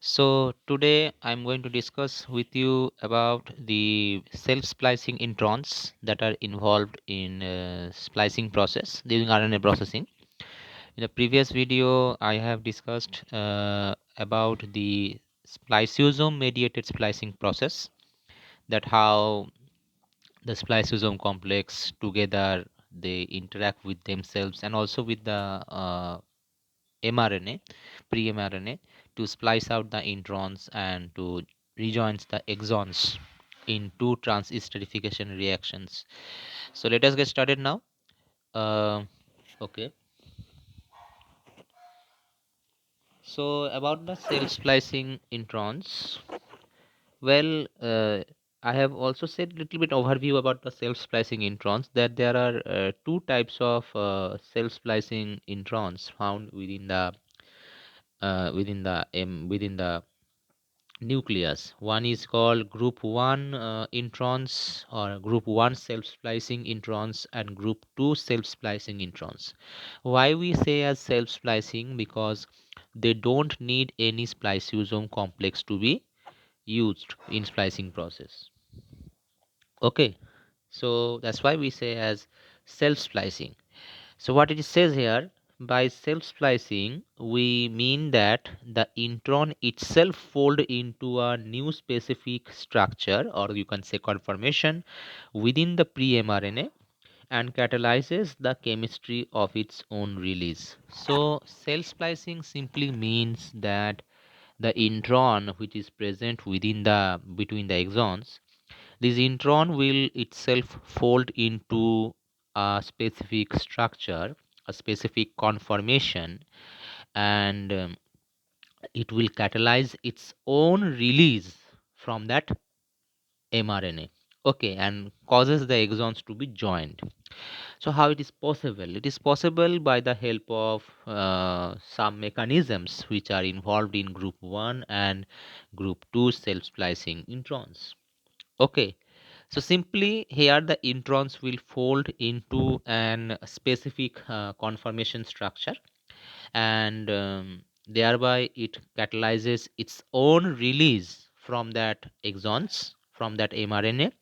So today I'm going to discuss with you about the self-splicing introns that are involved in splicing process during RNA processing. In the previous video, I have discussed about the spliceosome-mediated splicing process, that how the spliceosome complex together they interact with themselves and also with the mRNA, pre-mRNA, to splice out the introns and to rejoin the exons in two trans-esterification reactions. So let us get started now. Uh, okay. So about the self-splicing introns, well, I have also said a little bit overview about the self-splicing introns, that there are two types of self-splicing introns found within the nucleus. One is called group 1 introns, or group 1 self-splicing introns, and group 2 self-splicing introns. Why we say as self-splicing? Because they don't need any spliceosome complex to be used in splicing process. Okay, so that's why we say as self-splicing. So what it says here, by self-splicing, we mean that the intron itself fold into a new specific structure, or you can say conformation, within the pre-mRNA and catalyzes the chemistry of its own release. So self-splicing simply means that the intron which is present within the between the exons, this intron will itself fold into a specific structure, a specific conformation, and it will catalyze its own release from that mRNA. Okay, and causes the exons to be joined. So, how it is possible? It is possible by the help of some mechanisms which are involved in group 1 and group 2 self splicing introns. Okay, so simply here the introns will fold into an specific conformation structure, and thereby it catalyzes its own release from that exons, from that mRNA,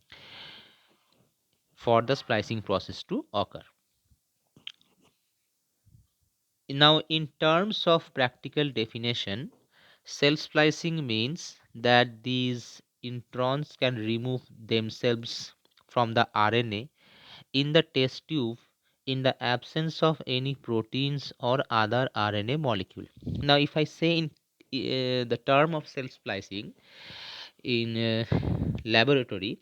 for the splicing process to occur. Now, in terms of practical definition, self splicing means that these introns can remove themselves from the RNA in the test tube in the absence of any proteins or other RNA molecule. Now, if I say in the term of self splicing in laboratory,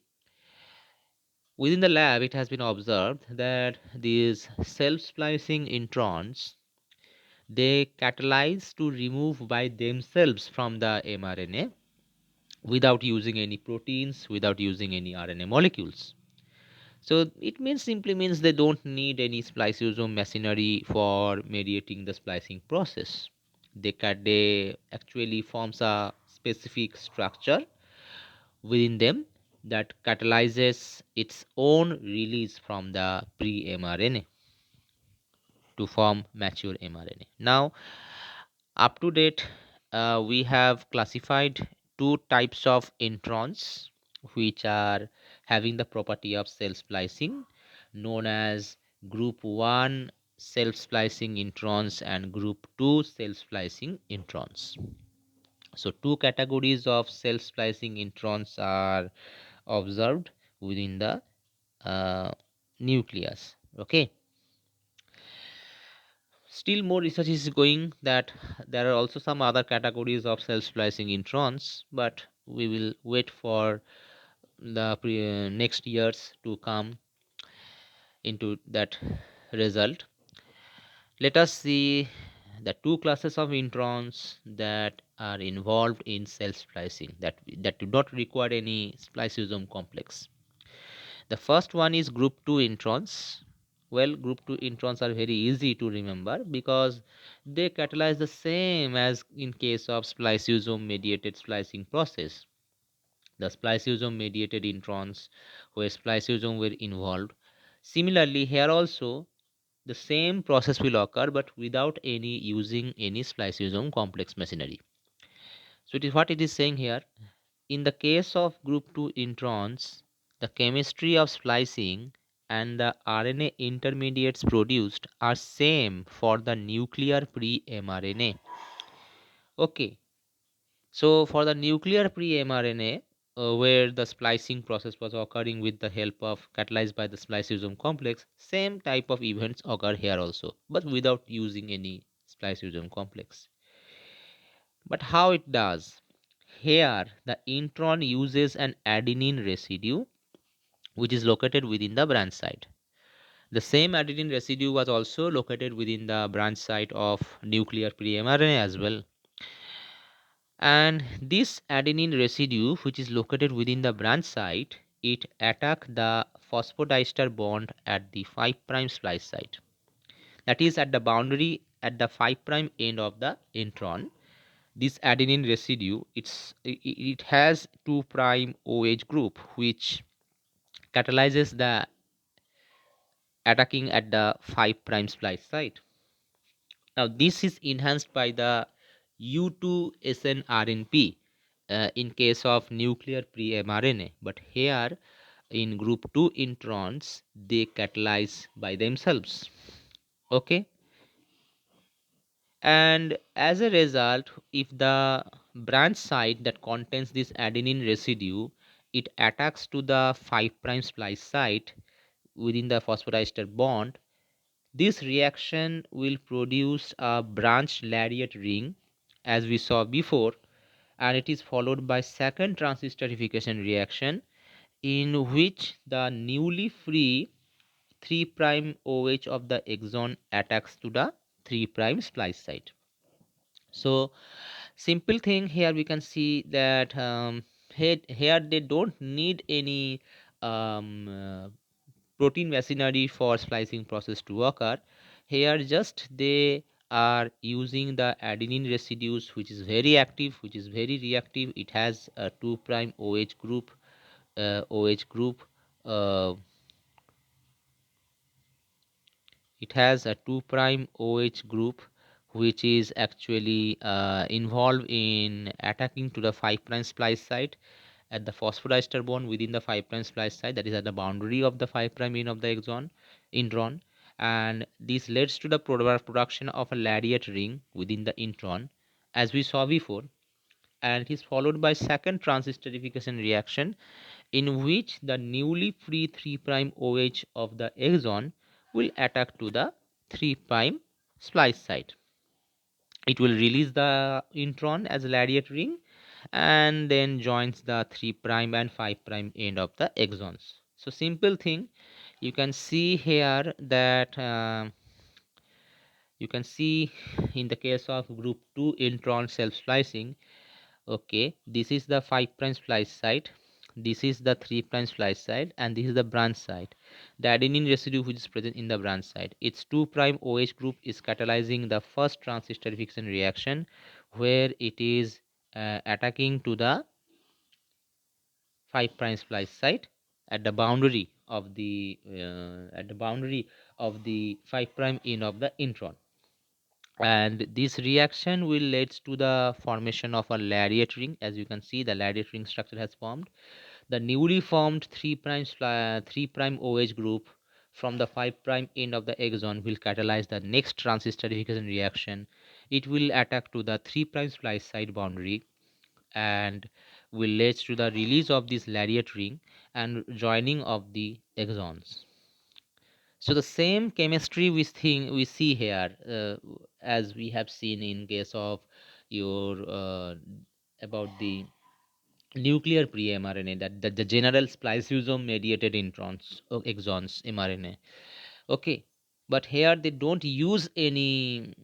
within the lab, it has been observed that these self splicing introns, they catalyze to remove by themselves from the mRNA without using any proteins, without using any RNA molecules. So it means simply means they don't need any spliceosome machinery for mediating the splicing process. They actually forms a specific structure within them that catalyzes its own release from the pre-mRNA to form mature mRNA. Now, up to date, we have classified two types of introns which are having the property of self splicing, known as group 1 self splicing introns and group 2 self splicing introns. So, two categories of self splicing introns are observed within the uh, nucleus. Okay. Still more research is going that there are also some other categories of self splicing introns, but we will wait for the next years to come into that result. Let us see the two classes of introns that are involved in self splicing, that do not require any spliceosome complex. The first one is group 2 introns. Well, group 2 introns are very easy to remember because they catalyze the same as in case of spliceosome mediated splicing process. The spliceosome mediated introns where spliceosome were involved. Similarly, here also the same process will occur but without any using any spliceosome complex machinery. So it is what it is saying here. In the case of group 2 introns, the chemistry of splicing and the RNA intermediates produced are same for the nuclear pre-mRNA. Okay, so for the nuclear pre-mRNA, where the splicing process was occurring with the help of catalyzed by the spliceosome complex, same type of events occur here also, but without using any spliceosome complex. But how it does? Here, the intron uses an adenine residue which is located within the branch site. The same adenine residue was also located within the branch site of nuclear pre-mRNA as well. And this adenine residue, which is located within the branch site, it attack the phosphodiester bond at the 5' splice site. That is at the boundary at the 5' end of the intron. This adenine residue, it has 2' OH group which catalyzes the attacking at the 5' splice site. Now this is enhanced by the U2SNRNP in case of nuclear pre-mRNA, but here in group 2 introns they catalyze by themselves. Okay, and as a result, if the branch site that contains this adenine residue, it attacks to the 5' splice site within the phosphodiester bond, this reaction will produce a branched lariat ring as we saw before, and it is followed by second transesterification reaction in which the newly free 3' OH of the exon attacks to the 3' splice site. So simple thing here we can see that here they don't need any protein machinery for splicing process to occur. Here just they are using the adenine residues which is very active, which is very reactive. It has a 2' OH group, OH group. Uh, it has a 2' OH group which is actually involved in attacking to the 5' splice site at the phosphodiester bond within the 5' splice site, that is at the boundary of the 5' end of the intron, and this leads to the production of a lariat ring within the intron as we saw before, and it is followed by second transesterification reaction in which the newly free 3' OH of the exon will attack to the 3' splice site. It will release the intron as a lariat ring and then joins the 3' and 5' end of the exons. So simple thing, you can see here that you can see in the case of group 2 intron self splicing. Okay, this is the 5' splice site, this is the 3' splice site, and this is the branch site. The adenine residue which is present in the branch site, its 2' OH group is catalyzing the first transesterification reaction where it is attacking to the 5' splice site at the boundary of the 5' end of the intron, and this reaction will lead to the formation of a lariat ring. As you can see, the lariat ring structure has formed. The newly formed 3' 3' OH group from the 5' end of the exon will catalyze the next transesterification reaction. It will attack to the 3' splice site boundary and will lead to the release of this lariat ring and joining of the exons. So the same chemistry we see here, as we have seen in case of your about the nuclear pre-mRNA, that the general spliceosome mediated introns or exons mRNA. Okay, but here they don't use any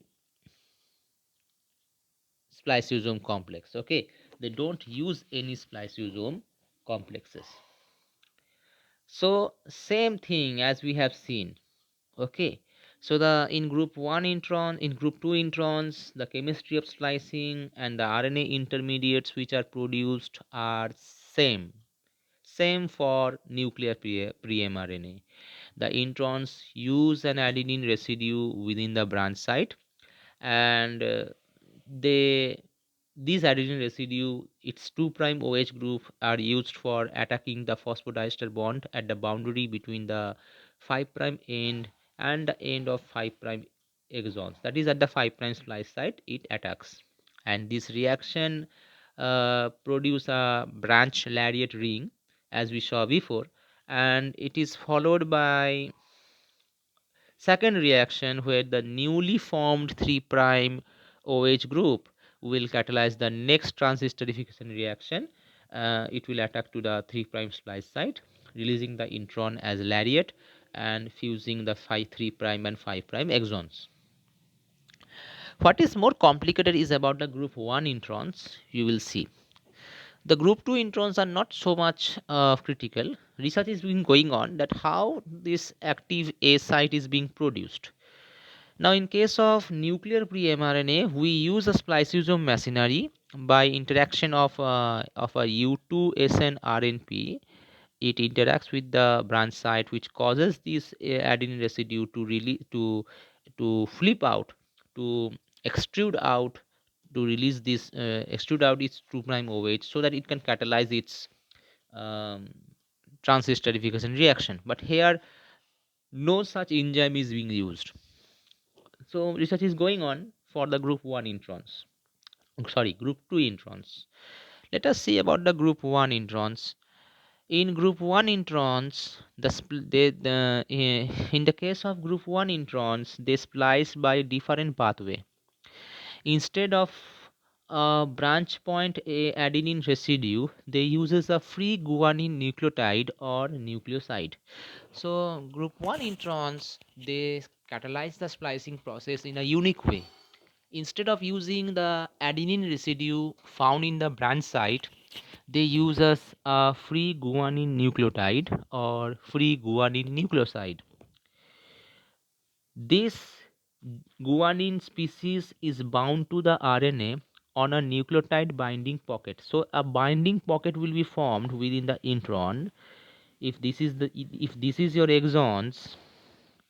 spliceosome complex. Okay, they don't use any spliceosome complexes. So same thing as we have seen. Okay, so the in group 1 intron, in group 2 introns, the chemistry of splicing and the RNA intermediates which are produced are same for nuclear pre-mRNA. The introns use an adenine residue within the branch site, and they these adenine residue, its 2' OH group, are used for attacking the phosphodiester bond at the boundary between the 5' end and the end of 5' exons. That is, at the 5' splice site, it attacks. And this reaction produce a branch lariat ring, as we saw before, and it is followed by second reaction where the newly formed 3' OH group will catalyze the next transesterification reaction. It will attack to the 3' splice site, releasing the intron as lariat and fusing the 3' and 5' exons. What is more complicated is about the group 1 introns. You will see the group 2 introns are not so much critical. Research is being going on that how this active A site is being produced. Now, in case of nuclear pre-mRNA, we use a spliceosome machinery by interaction of a U2SN RNP. It interacts with the branch site, which causes this adenine residue to really to flip out, to extrude out, to release this extrude out its 2' OH, so that it can catalyze its um, transesterification reaction. But here, no such enzyme is being used. So research is going on for the group 1 introns. Sorry, group 2 introns. Let us see about the group 1 introns. In group 1 introns, in the case of group 1 introns, they splice by different pathway. Instead of a branch point A adenine residue, they uses a free guanine nucleotide or nucleoside. So group 1 introns, they catalyze the splicing process in a unique way. Instead of using the adenine residue found in the branch site, they use a free guanine nucleotide or free guanine nucleoside. This guanine species is bound to the RNA on a nucleotide binding pocket. So a binding pocket will be formed within the intron. If this is your exons,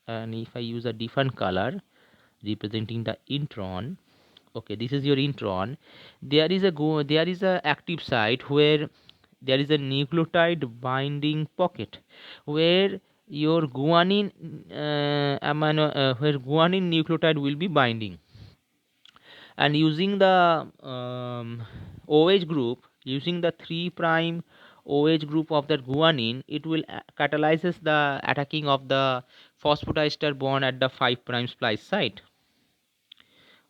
and if I use a different color representing the intron, okay, this is your intron. There is a active site where there is a nucleotide binding pocket where your guanine where guanine nucleotide will be binding, and using the OH group, using the 3' OH group of that guanine, it will catalyzes the attacking of the phosphodiester bond at the 5' splice site.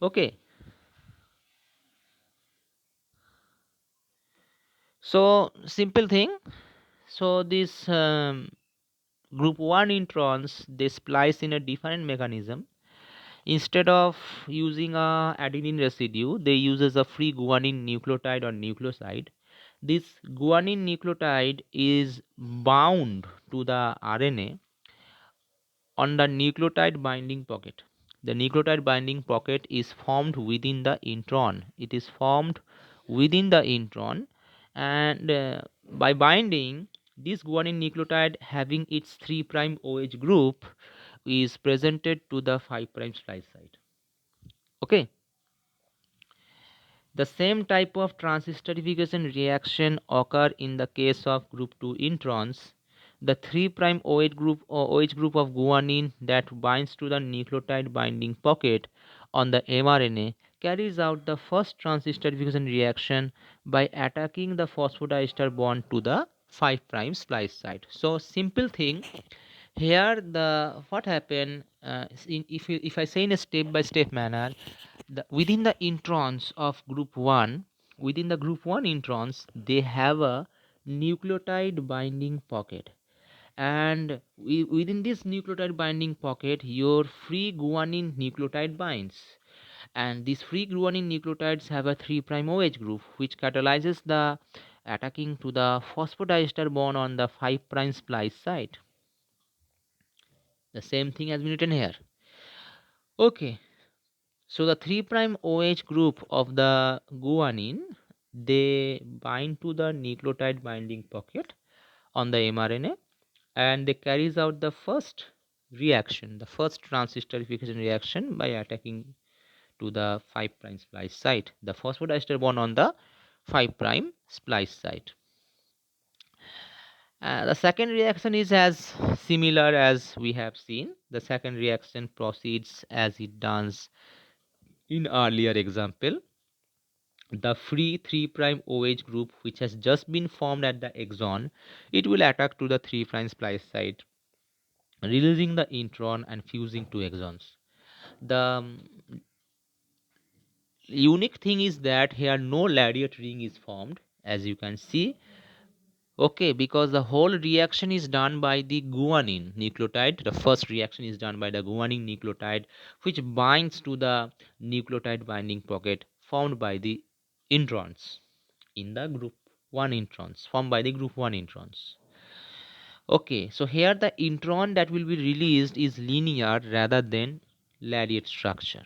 Okay, so simple thing. So this group 1 introns, they splice in a different mechanism. Instead of using a adenine residue, they uses a free guanine nucleotide or nucleoside. This guanine nucleotide is bound to the RNA on the nucleotide binding pocket. The nucleotide binding pocket is formed within the intron. It is formed within the intron, and by binding, this guanine nucleotide having its 3' OH group is presented to the 5' splice site. Okay. The same type of transesterification reaction occur in the case of group 2 introns. The 3' OH group of guanine that binds to the nucleotide binding pocket on the mRNA carries out the first transesterification reaction by attacking the phosphodiester bond to the 5' splice site. So simple thing here, the what happened if I say in a step by step manner, within the introns of group 1, within the group 1 introns, they have a nucleotide binding pocket, and within this nucleotide binding pocket, your free guanine nucleotide binds, and these free guanine nucleotides have a 3' OH group, which catalyzes the attacking to the phosphodiester bond on the 5' splice site. The same thing has been written here. Okay, so the 3' OH group of the guanine, they bind to the nucleotide binding pocket on the mRNA, and they carries out the first reaction, the first transesterification reaction by attacking to the 5 prime splice site, the phosphodiester bond on the 5 prime splice site. The second reaction is as similar as we have seen. The second reaction proceeds as it does in earlier example. The free 3 prime OH group which has just been formed at the exon, it will attack to the 3 prime splice site, releasing the intron and fusing two exons. The unique thing is that here no lariat ring is formed, as you can see. Okay, because the whole reaction is done by the guanine nucleotide. The first reaction is done by the guanine nucleotide, which binds to the nucleotide binding pocket formed by the introns in the group 1 introns, formed by the group 1 introns. Okay, so here the intron that will be released is linear rather than lariat structure.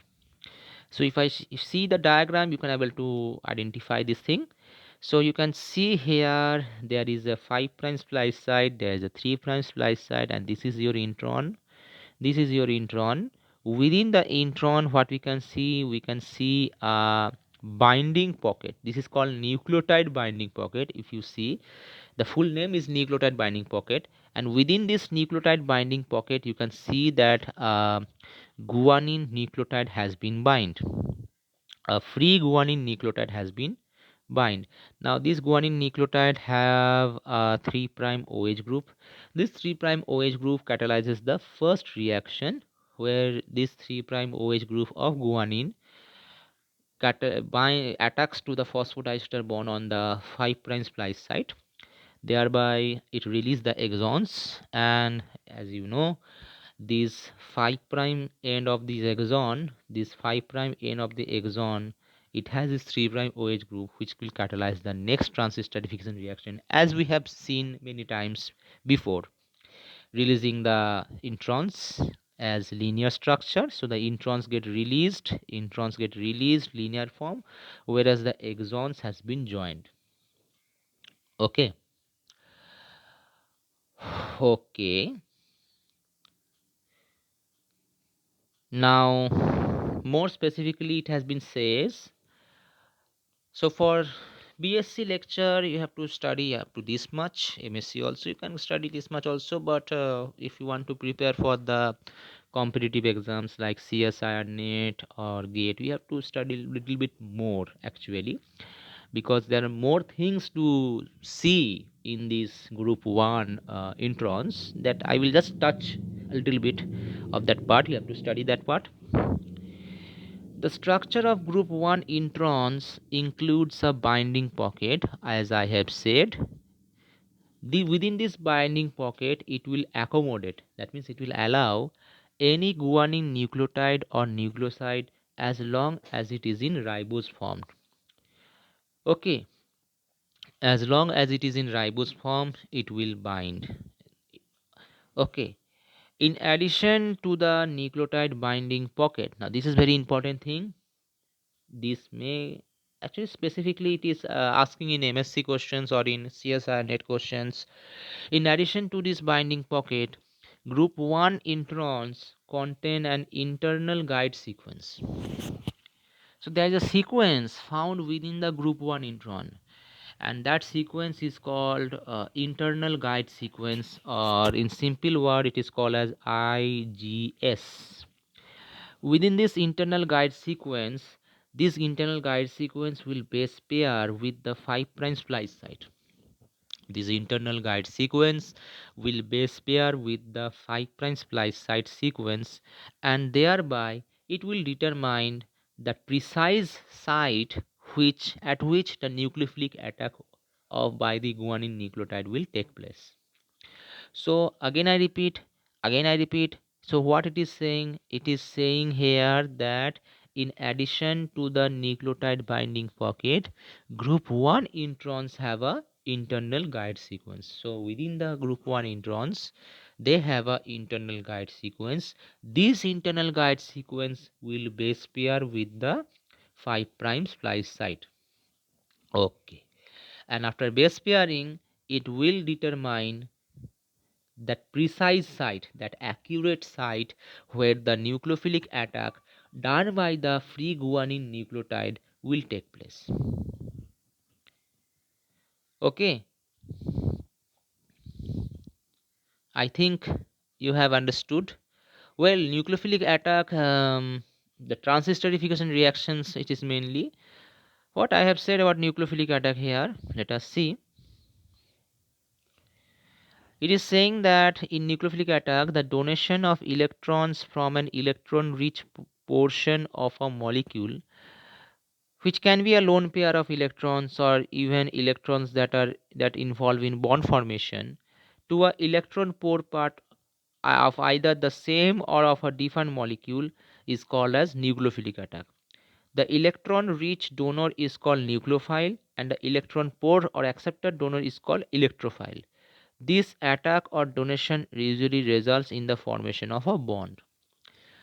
So if I see the diagram, you can able to identify this thing. So you can see here there is a 5 prime splice site, there is a 3 prime splice site, and this is your intron. This is your intron. Within the intron, what we can see a binding pocket. This is called nucleotide binding pocket. If you see, the full name is nucleotide binding pocket, and within this nucleotide binding pocket, you can see that guanine nucleotide has been bind. A free guanine nucleotide has been bind. Now this guanine nucleotide have a 3 prime OH group. This 3 prime OH group catalyzes the first reaction where this 3 prime OH group of guanine attacks to the phosphodiester bond on the 5 prime splice site. Thereby it releases the exons, and as you know, this 5 prime end of this 5 prime end of the exon, it has this 3 prime OH group which will catalyze the next transesterification reaction, as we have seen many times before, releasing the introns as linear structure. So the introns get released linear form, whereas the exons has been joined. Okay. Okay. Now, more specifically, it has been says, so for BSc lecture, you have to study up to this much. MSc also, you can study this much also. But if you want to prepare for the competitive exams like CSIR, NET or GATE, you have to study a little bit more actually, because there are more things to see in this group 1 introns that I will just touch a little bit of that part. You have to study that part. The structure of group 1 introns includes a binding pocket, as I have said. Within this binding pocket, it will accommodate, that means it will allow any guanine nucleotide or nucleoside as long as it is in ribose form. Okay, as long as it is in ribose form, it will bind. Okay, in addition to the nucleotide binding pocket, now this is very important thing. This may actually specifically it is asking in MSc questions or in CSIR net questions. In addition to this binding pocket, group 1 introns contain an internal guide sequence. So there is a sequence found within the group 1 intron, and that sequence is called internal guide sequence, or in simple word it is called as IGS. Within this internal guide sequence, this internal guide sequence will base pair with the 5 prime splice site. This internal guide sequence will base pair with the 5 prime splice site sequence, and thereby it will determine the precise site at which the nucleophilic attack of by the guanine nucleotide will take place. So again I repeat. So what it is saying? It is saying here that in addition to the nucleotide binding pocket, group 1 introns have a internal guide sequence. So within the group 1 introns, they have a internal guide sequence. This internal guide sequence will base pair with the 5 prime splice site. Okay. And after base pairing, it will determine that precise site, that accurate site where the nucleophilic attack done by the free guanine nucleotide will take place. Okay, I think you have understood. Well, nucleophilic attack, the transesterification reactions, it is mainly what I have said about nucleophilic attack here. Let us see. It is saying that in nucleophilic attack, the donation of electrons from an electron rich portion of a molecule, which can be a lone pair of electrons or even electrons that involve in bond formation, to a electron poor part of either the same or of a different molecule is called as nucleophilic attack. The electron rich donor is called nucleophile and the electron poor or acceptor donor is called electrophile. This attack or donation usually results in the formation of a bond.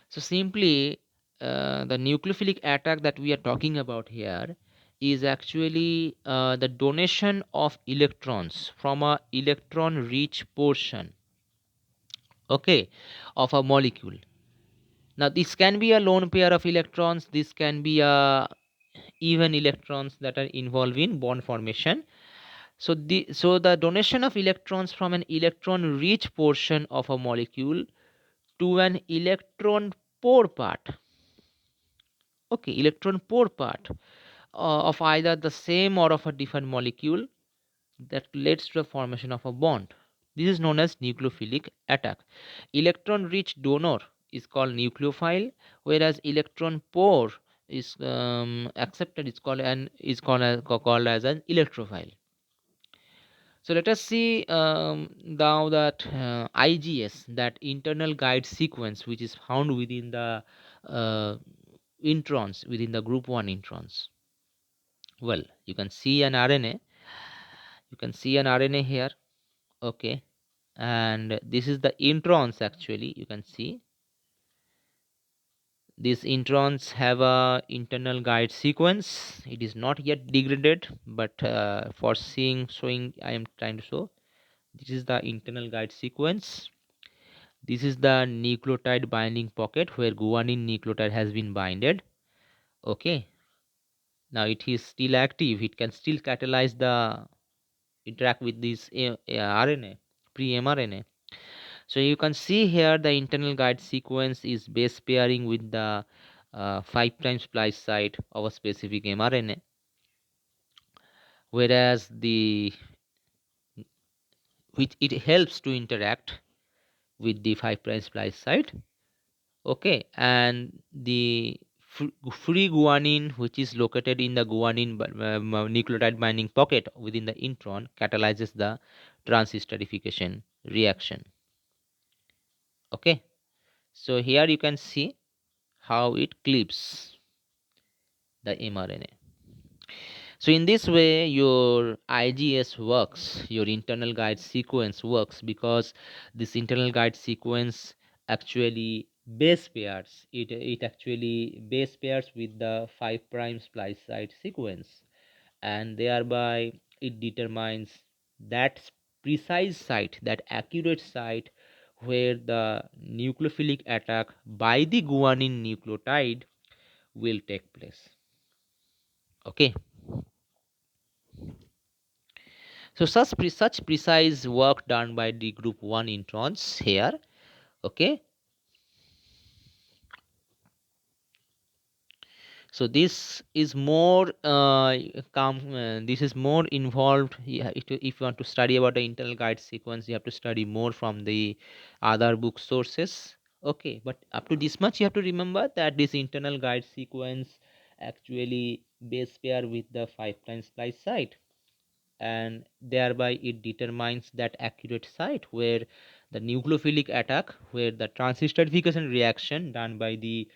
So simply, the nucleophilic attack that we are talking about here is actually the donation of electrons from a electron rich portion, okay, of a molecule. Now this can be a lone pair of electrons, this can be a even electrons that are involved in bond formation. So the donation of electrons from an electron rich portion of a molecule to an electron poor part, okay, electron poor part of either the same or of a different molecule, that leads to the formation of a bond. This is known as nucleophilic attack. Electron rich donor is called nucleophile, whereas electron poor is accepted is called as an electrophile. So let us see now that IGS, that internal guide sequence, which is found within the uh, introns, within the group 1 introns. Well, you can see an RNA. You can see an RNA here. Okay. And this is the introns actually. You can see these introns have a internal guide sequence. It is not yet degraded, but for showing, I am trying to show. This is the internal guide sequence. This is the nucleotide binding pocket where guanine nucleotide has been binded. Okay. Now it is still active. It can still catalyze the interact with this RNA, pre-mRNA. So you can see here the internal guide sequence is base pairing with the 5' splice site of a specific mRNA, whereas the which it helps to interact with the 5' splice site. Okay, and the free guanine, which is located in the guanine nucleotide binding pocket within the intron, catalyzes the transesterification reaction. Okay, so here you can see how it clips the mRNA. So in this way, your IGS works, your internal guide sequence works, because this internal guide sequence actually base pairs. It actually base pairs with the 5' splice site sequence, and thereby it determines that precise site, that accurate site where the nucleophilic attack by the guanine nucleotide will take place. Okay. So such precise work done by the group 1 introns here. Okay. So this is more this is more involved. If you want to study about the internal guide sequence, you have to study more from the other book sources. Okay, but up to this much you have to remember that this internal guide sequence actually base pair with the 5' splice site, and thereby it determines that accurate site where the nucleophilic attack, where the transesterification reaction done by the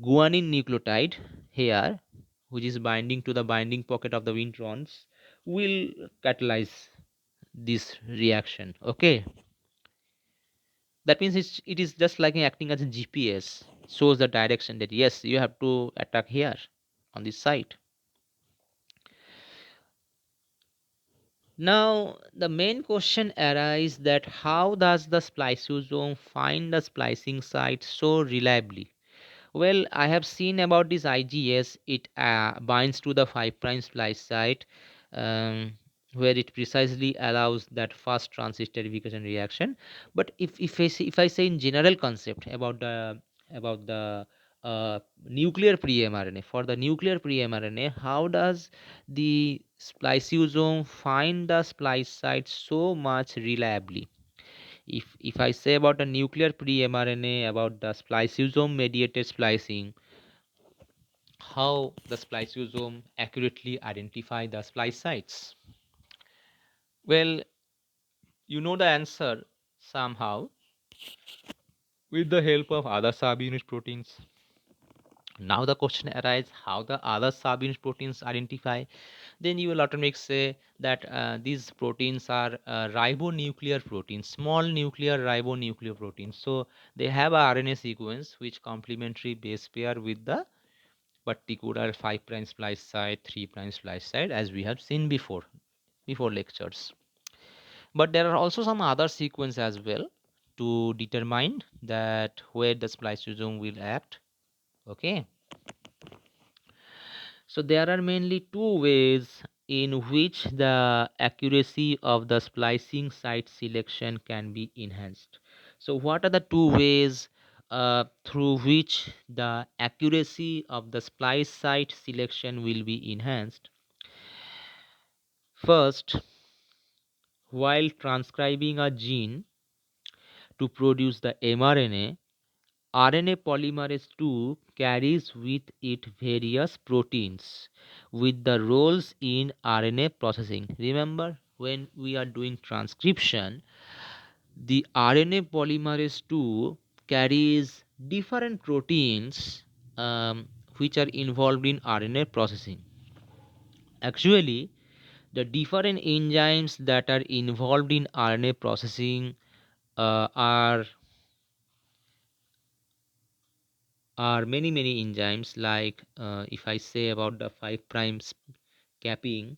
guanine nucleotide here, which is binding to the binding pocket of the introns, will catalyze this reaction. Okay, that means it is just like acting as a GPS, shows the direction that yes, you have to attack here on this site. Now, the main question arises that how does the spliceosome find the splicing site so reliably? Well, I have seen about this IGS. It binds to the 5' splice site, um, where it precisely allows that fast transesterification reaction. But if I say in general concept about the nuclear pre-mRNA, for the nuclear pre-mRNA, how does the spliceosome find the splice site so much reliably? If I say about a nuclear pre-mRNA, about the spliceosome mediated splicing, how the spliceosome accurately identify the splice sites? Well, you know the answer somehow with the help of other subunit proteins. Now the question arises, how the other subunit proteins identify? Then you will automatically say that these proteins are ribonuclear proteins, small nuclear ribonuclear proteins. So they have a RNA sequence which complementary base pair with the particular 5' splice site, 3' splice site, as we have seen before lectures. But there are also some other sequence as well to determine that where the spliceosome will act. Okay. So there are mainly two ways in which the accuracy of the splicing site selection can be enhanced. So what are the two ways through which the accuracy of the splice site selection will be enhanced? First, while transcribing a gene to produce the mRNA, RNA polymerase II carries with it various proteins with the roles in RNA processing. Remember, when we are doing transcription, the RNA polymerase II carries different proteins which are involved in RNA processing. Actually, the different enzymes that are involved in RNA processing uh, are are many enzymes, like if I say about the 5' capping,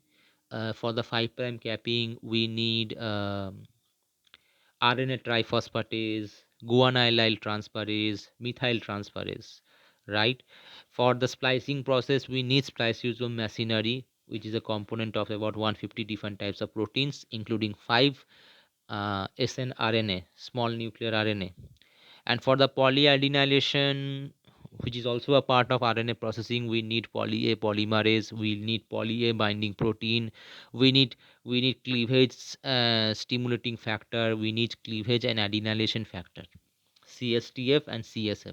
for the 5' capping we need RNA triphosphatase, guanylyl transferase, methyl transferase, right? For the splicing process we need spliceosome machinery, which is a component of about 150 different types of proteins, including 5 snRNA, small nuclear RNA. And for the polyadenylation, which is also a part of RNA processing, we need poly A polymerase, we need poly A binding protein, we need cleavage stimulating factor, we need cleavage and adenylation factor, CSTF and CSF.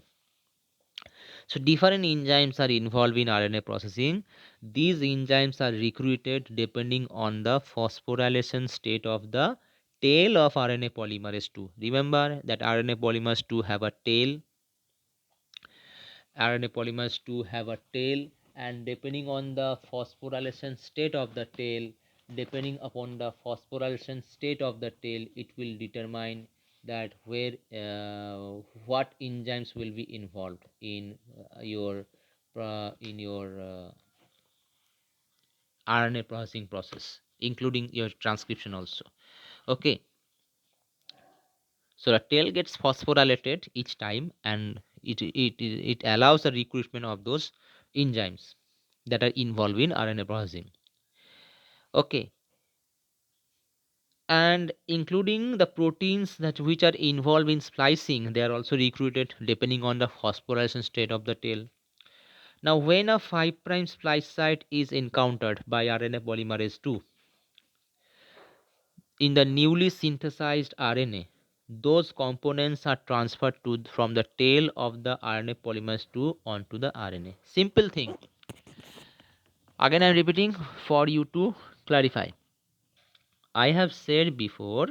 So different enzymes are involved in RNA processing. These enzymes are recruited depending on the phosphorylation state of the tail of RNA polymerase II. Remember that RNA polymerase II have a tail. RNA polymers II have a tail, and depending on the phosphorylation state of the tail, depending upon the phosphorylation state of the tail, it will determine that where what enzymes will be involved in your RNA processing process, including your transcription also. Okay, so the tail gets phosphorylated each time, and it allows the recruitment of those enzymes that are involved in RNA processing. Okay, and including the proteins that which are involved in splicing, they are also recruited depending on the phosphorylation state of the tail. Now, when a 5' splice site is encountered by RNA polymerase II in the newly synthesized RNA, those components are transferred from the tail of the RNA polymerase II onto the RNA. Simple thing. Again, I am repeating for you to clarify. I have said before,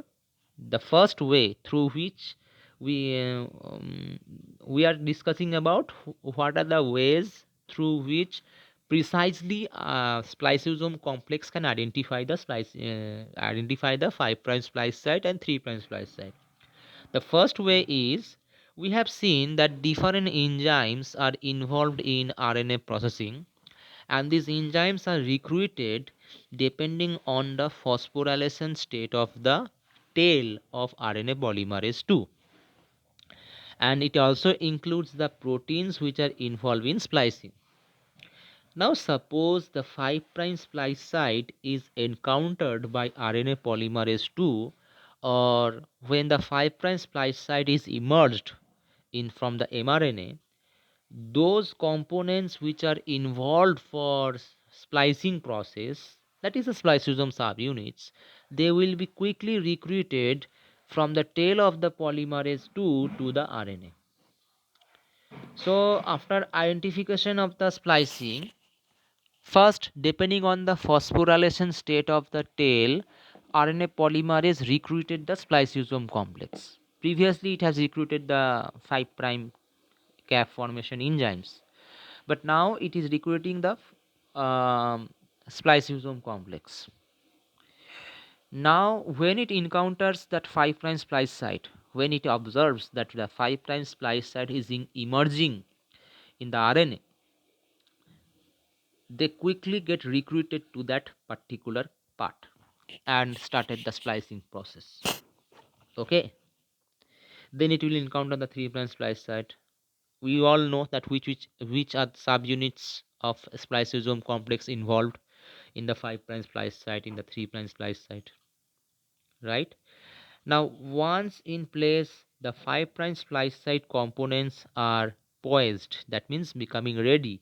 the first way through which we uh, um, we are discussing about what are the ways through which precisely spliceosome complex can identify the 5' splice site and 3' splice site. The first way is, we have seen that different enzymes are involved in RNA processing, and these enzymes are recruited depending on the phosphorylation state of the tail of RNA polymerase II. and it also includes the proteins which are involved in splicing. Now suppose the 5' splice site is encountered by RNA polymerase II, or when the 5' splice site is emerged in from the mRNA, those components which are involved for splicing process, that is the spliceosome subunits, they will be quickly recruited from the tail of the polymerase II to the RNA. So after identification of the splicing, first, depending on the phosphorylation state of the tail, RNA polymerase recruited the spliceosome complex. Previously, it has recruited the 5' cap formation enzymes, but now it is recruiting the spliceosome complex. Now, when it encounters that 5' splice site, when it observes that the 5' splice site is emerging in the RNA, they quickly get recruited to that particular part and started the splicing process. Okay, then it will encounter the 3' splice site. We all know that which are the subunits of spliceosome complex involved in the 5' splice site, in the 3' splice site, right? Now once in place, the 5' splice site components are poised, that means becoming ready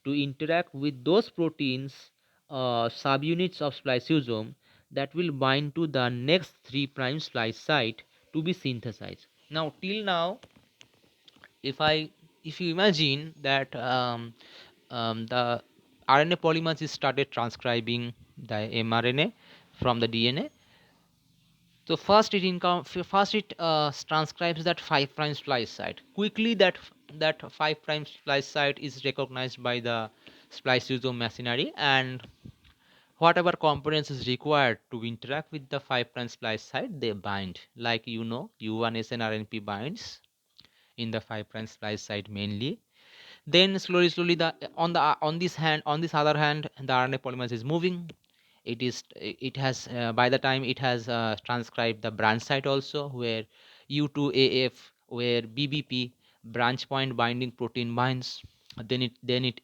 to interact with those proteins, subunits of spliceosome, that will bind to the next 3' splice site to be synthesized. Now till now, if I if you imagine that the RNA polymers is started transcribing the mRNA from the DNA. So first it transcribes that 5' splice site. Quickly that 5' splice site is recognized by the spliceosome machinery, and whatever components is required to interact with the 5' splice site, they bind. Like U1 snRNP binds in the 5' splice site mainly. Then slowly the on this other hand, the RNA polymerase is moving. It has by the time it has transcribed the branch site also, where U2AF, where BBP, branch point binding protein, binds. Then it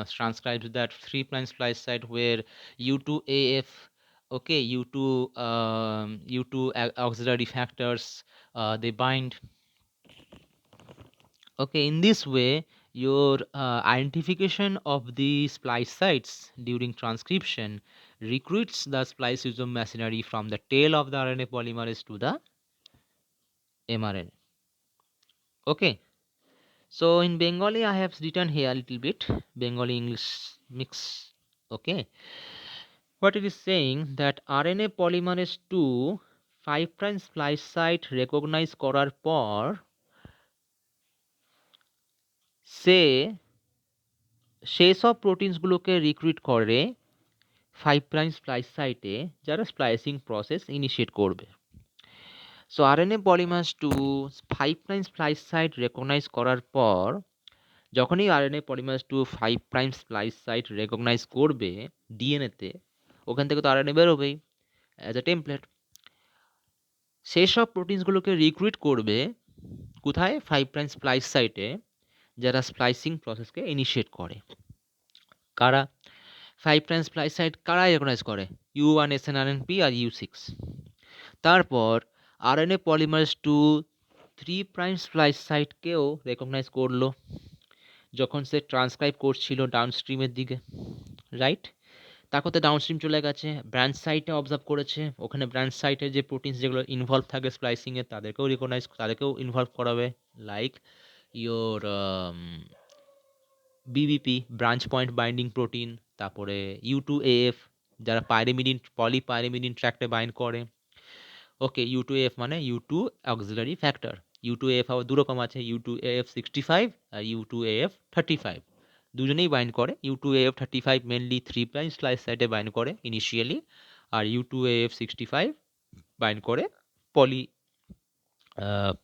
transcribes that 3' splice site, where U2AF, okay, U2 auxiliary factors, they bind. Okay, in this way, your identification of the splice sites during transcription recruits the spliceosome machinery from the tail of the RNA polymerase to the mRNA. Okay, so in Bengali, I have written here a little bit Bengali English mix. Okay, what it is saying that RNA polymerase 2 5' splice site recognize করার পর সে সেই সব প্রোটিনসগুলোকে recruit করে 5' splice সাইটে, যারা splicing process initiate করবে। So RNA polymerase 2 5' splice site recognise করার পর, যখনই RNA polymerase 2 5' splice site recognise করবে ডিএনএতে, ওখান থেকে তো আরএনএ বেরোবেই অ্যাজ এ টেমপ্লেট। সেই সব প্রোটিনসগুলোকে রিক্রুইট করবে কোথায়? 5' স্প্লাইস সাইটে, যারা স্প্লাইসিং প্রসেসকে ইনিশিয়েট করে। কারা 5' স্প্লাইস সাইট কারা রেকগনাইজ করে? U1 snRNP আর U6। তারপর আরএনএ পলিমারেজ 2 3' স্প্লাইস সাইটকেও রেকগনাইজ করলো যখন সে ট্রান্সক্রাইব করছিল ডাউনস্ট্রিমের দিকে, রাইট? তারপর তো ডাউনস্ট্রিম চলে গেছে, ব্রাঞ্চ সাইটে অবজার্ভ করেছে, ওখানে ব্রাঞ্চ সাইটে যে প্রোটিনস যেগুলো ইনভলভ থাকে স্প্লাইসিংয়ে, তাদেরকেও ইনভলভ করাবে, like your BBP, branch point binding protein, তারপরে U2AF, যারা পাইরিমিডিন পলিপাইরিমিডিন ট্র্যাক্টে বাইন্ড করে। ওকে, U2AF মানে U2 অক্সিলারি ফ্যাক্টর। U2AF আবার দুরকম আছে, U2AF 65 আর U2AF 35, দুজনেই বাইন্ড করে। U2AF 35 মেনলি 3' স্প্লাইস সাইটে বাইন্ড করে ইনিশিয়ালি, আর U2AF 65 বাইন্ড করে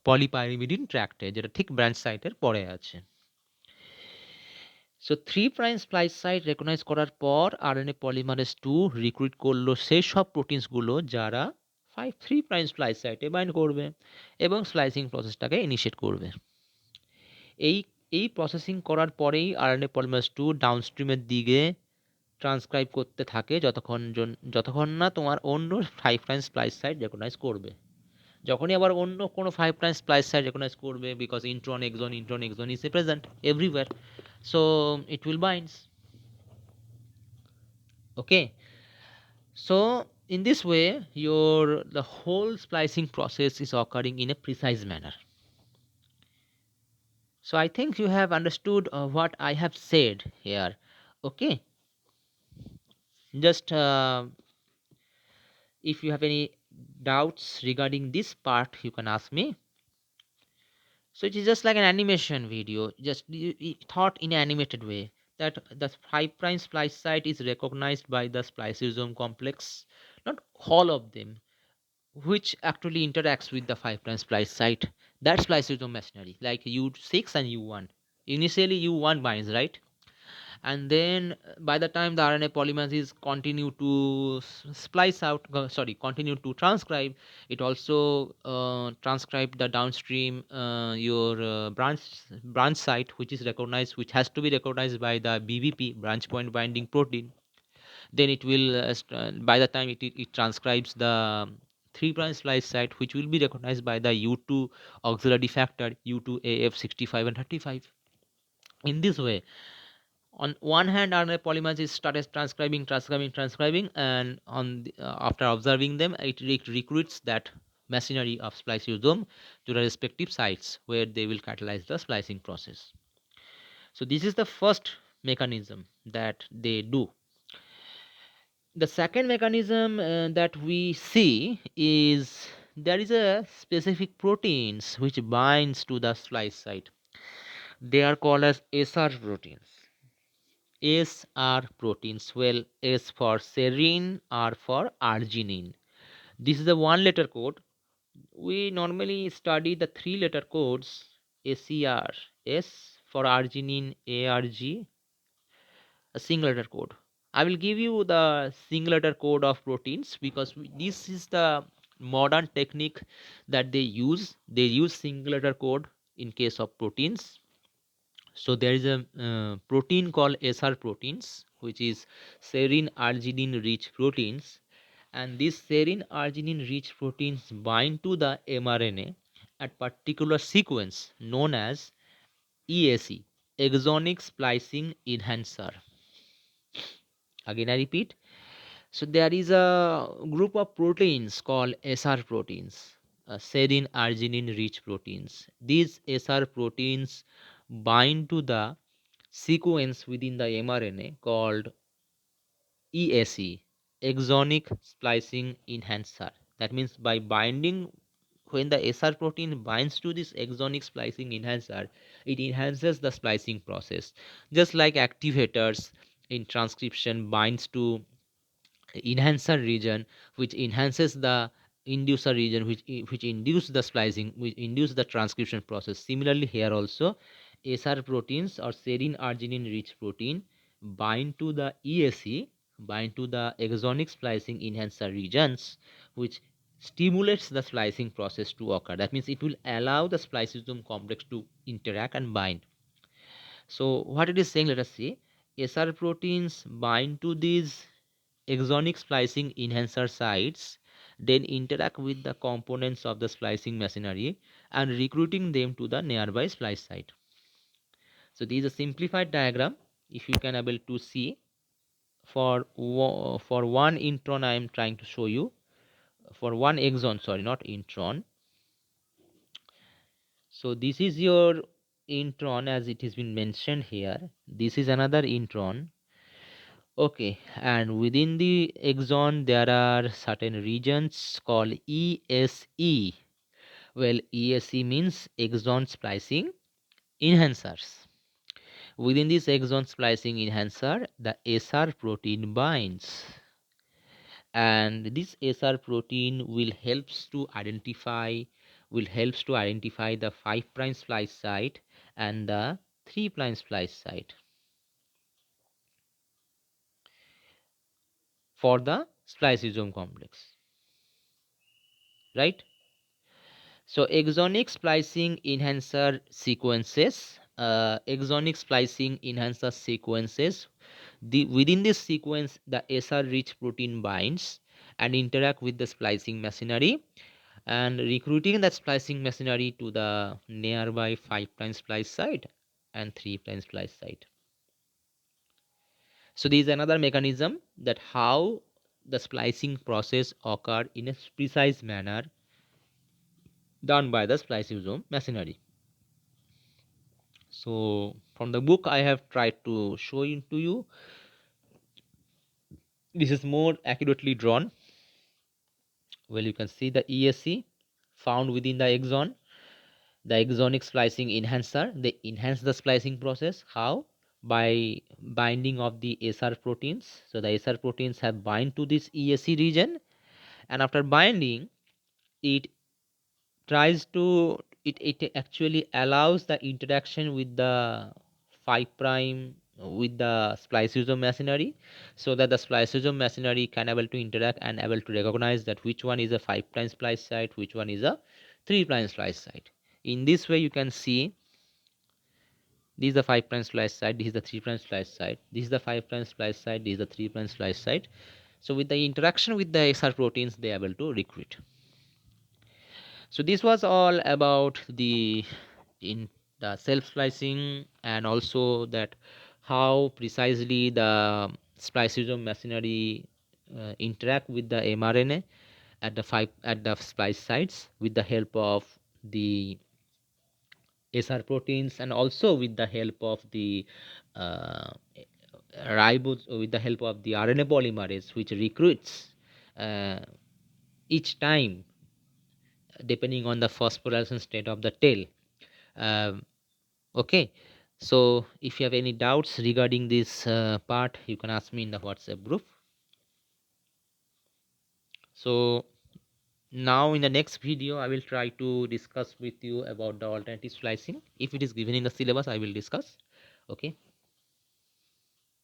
পলিপাইরিমিডিন ট্র্যাক্টে, যেটা ঠিক ব্রাঞ্চ সাইটের পরে আছে। সো 3' স্প্লাইস সাইট রেকগনাইজ করার পর আরএনএ পলিমারেজ 2 রিক্রুইট করলো সেই সব প্রোটিনসগুলো যারা 3' স্প্লাইস সাইটে বাইন্ড করবে এবং স্প্লাইসিং প্রসেসটাকে ইনিশিয়েট করবে। এই এই প্রসেসিং করার পরেই আরএনএ পলিমারেজ টু ডাউনস্ট্রিমের দিকে ট্রান্সক্রাইব করতে থাকে যতক্ষণ না তোমার অন্য 5' স্প্লাইস সাইট রেকগনাইজ করবে। যখনই আবার অন্য কোনো 5' স্প্লাইস সাইট রেকগনাইজ করবে, because intron exon is a present everywhere, so it will binds. Okay, so in this way your the whole splicing process is occurring in a precise manner. So I think you have understood what I have said here. Okay, just if you have any doubts regarding this part, you can ask me. So it is just like an animation video, just thought in an animated way, that the 5' splice site is recognized by the spliceosome complex, not all of them, which actually interacts with the 5' splice site. That spliceosome machinery, like U6 and U1. Initially U1 binds, right? And then by the time the RNA polymerase is continue to splice out, continue to transcribe, it also transcribe the downstream your branch site, which is recognized, which has to be recognized by the BBP, branch point binding protein. Then it will by the time it transcribes the 3' splice site, which will be recognized by the U2 auxiliary factor, U2AF65 and 35. In this way, on one hand RNA polymerase is started transcribing, and after observing them, it recruits that machinery of spliceosome to the respective sites where they will catalyze the splicing process. So this is the first mechanism that they do. The second mechanism that we see is there is a specific proteins which binds to the splice site. They are called as SR proteins. SR proteins. Well, S for serine, R for arginine. This is the one letter code. We normally study the three letter codes: SER, S for arginine, ARG, a single letter code. I will give you the single letter code of proteins because this is the modern technique that they use. They use single letter code in case of proteins. So there is a protein called SR proteins, which is serine arginine rich proteins, and these serine arginine rich proteins bind to the mRNA at particular sequence known as ESE, exonic splicing enhancer. Again I repeat, so there is a group of proteins called SR proteins, serine arginine rich proteins. These SR proteins bind to the sequence within the mRNA called ESE, exonic splicing enhancer. That means by binding, when the SR protein binds to this exonic splicing enhancer, it enhances the splicing process. Just like activators in transcription binds to enhancer region, which enhances the inducer region, which induce the splicing, which induce the transcription process. Similarly here also, SR proteins or serine arginine rich protein bind to the ESE, bind to the exonic splicing enhancer regions, which stimulates the splicing process to occur. That means it will allow the spliceosome complex to interact and bind. So what it is saying, let us see. SR proteins bind to these exonic splicing enhancer sites, then interact with the components of the splicing machinery and recruiting them to the nearby splice site. So this is a simplified diagram. If you can able to see, for one intron I am trying to show you, for one exon, sorry, not intron. So this is your intron as it has been mentioned here. This is another intron. Okay, and within the exon there are certain regions called ESE. Well, ESE means exon splicing enhancers. Within this exon splicing enhancer, the SR protein binds, and this SR protein will helps to identify the 5' splice site and the 3' splice site for the spliceosome complex, right? So exonic splicing enhancer sequences exonic splicing enhancer sequences. Within this sequence, the SR rich protein binds and interact with the splicing machinery and recruiting that splicing machinery to the nearby 5' splice site and 3' splice site. So there is another mechanism that how the splicing process occur in a precise manner done by the spliceosome machinery. So from the book I have tried to show it to you. This is more accurately drawn. Well, you can see the ESC found within the exon, the exonic splicing enhancer. They enhance the splicing process. How? By binding of the SR proteins. So the SR proteins have bind to this ESC region, and after binding, it tries to it actually allows the interaction with the 5' with the spliceosome machinery, so that the spliceosome machinery can able to interact and able to recognize that which one is a 5' splice site, which one is a 3' splice site. In this way you can see this is the 5' splice site, this is the 3' splice site, this is the 5' splice site, this is the 3' splice site. So with the interaction with the XR proteins they are able to recruit. So this was all about the in the self splicing, and also that how precisely the spliceosome machinery interact with the mRNA at the splice sites with the help of the SR proteins, and also with the help of the uh, with the help of the RNA polymerase, which recruits uh, each time depending on the phosphorylation state of the tail. Um, okay, so if you have any doubts regarding this part, you can ask me in the WhatsApp group. So now in the next video I will try to discuss with you about the alternative splicing. If it is given in the syllabus I will discuss. Okay.